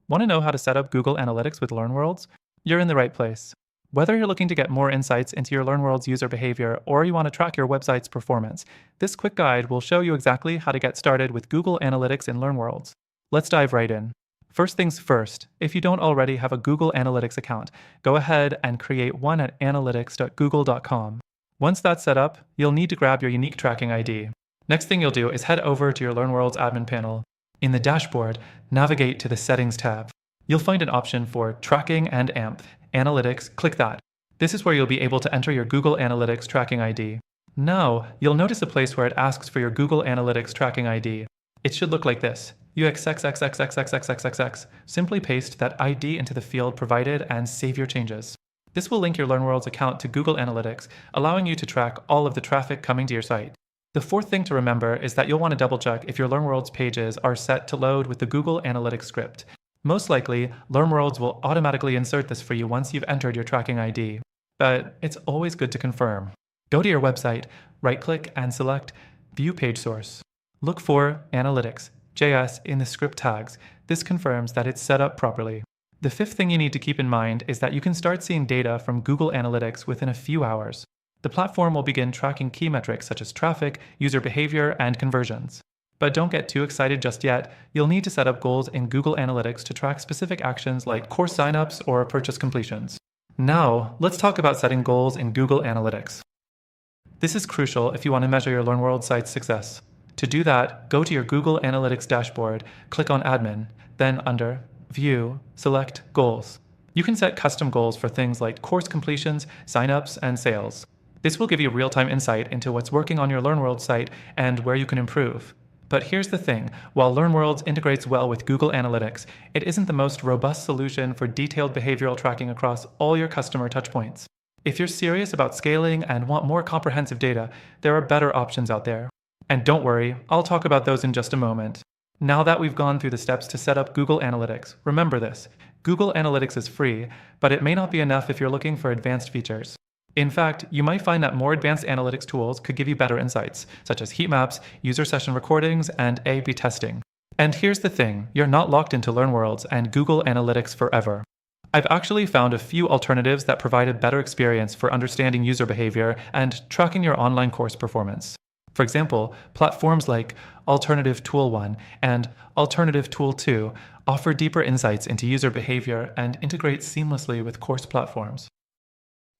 Want to know how to set up Google Analytics with LearnWorlds? You're in the right place. Whether you're looking to get more insights into your LearnWorlds user behavior or you want to track your website's performance, this quick guide will show you exactly how to get started with Google Analytics in LearnWorlds. Let's dive right in. First things first, if you don't already have a Google Analytics account, go ahead and create one at analytics.google.com. Once that's set up, you'll need to grab your unique tracking ID. Next thing you'll do is head over to your LearnWorlds admin panel. In the dashboard, navigate to the Settings tab. You'll find an option for Tracking and AMP. Analytics, click that. This is where you'll be able to enter your Google Analytics tracking ID. Now, you'll notice a place where it asks for your Google Analytics tracking ID. It should look like this. UXXXXXXXXXX. Simply paste that ID into the field provided and save your changes. This will link your LearnWorlds account to Google Analytics, allowing you to track all of the traffic coming to your site. The fourth thing to remember is that you'll want to double check if your LearnWorlds pages are set to load with the Google Analytics script. Most likely, LearnWorlds will automatically insert this for you once you've entered your tracking ID. But it's always good to confirm. Go to your website, right-click and select View Page Source. Look for Analytics, JS in the script tags. This confirms that it's set up properly. The fifth thing you need to keep in mind is that you can start seeing data from Google Analytics within a few hours. The platform will begin tracking key metrics such as traffic, user behavior, and conversions. But don't get too excited just yet. You'll need to set up goals in Google Analytics to track specific actions like course signups or purchase completions. Now, let's talk about setting goals in Google Analytics. This is crucial if you want to measure your LearnWorlds site's success. To do that, go to your Google Analytics dashboard, click on Admin, then under View, select Goals. You can set custom goals for things like course completions, signups, and sales. This will give you real-time insight into what's working on your LearnWorlds site and where you can improve. But here's the thing, while LearnWorlds integrates well with Google Analytics, it isn't the most robust solution for detailed behavioral tracking across all your customer touchpoints. If you're serious about scaling and want more comprehensive data, there are better options out there. And don't worry, I'll talk about those in just a moment. Now that we've gone through the steps to set up Google Analytics, remember this, Google Analytics is free, but it may not be enough if you're looking for advanced features. In fact, you might find that more advanced analytics tools could give you better insights, such as heat maps, user session recordings, and A/B testing. And here's the thing, you're not locked into LearnWorlds and Google Analytics forever. I've actually found a few alternatives that provide a better experience for understanding user behavior and tracking your online course performance. For example, platforms like Alternative Tool 1 and Alternative Tool 2 offer deeper insights into user behavior and integrate seamlessly with course platforms.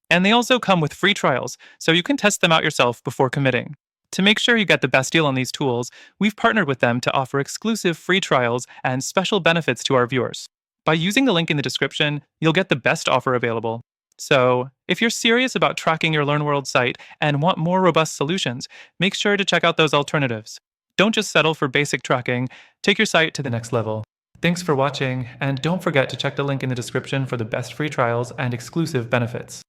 And they also come with free trials, so you can test them out yourself before committing. To make sure you get the best deal on these tools, we've partnered with them to offer exclusive free trials and special benefits to our viewers. By using the link in the description, you'll get the best offer available. So, if you're serious about tracking your LearnWorlds site and want more robust solutions, make sure to check out those alternatives. Don't just settle for basic tracking, take your site to the next level. Thanks for watching, and don't forget to check the link in the description for the best free trials and exclusive benefits.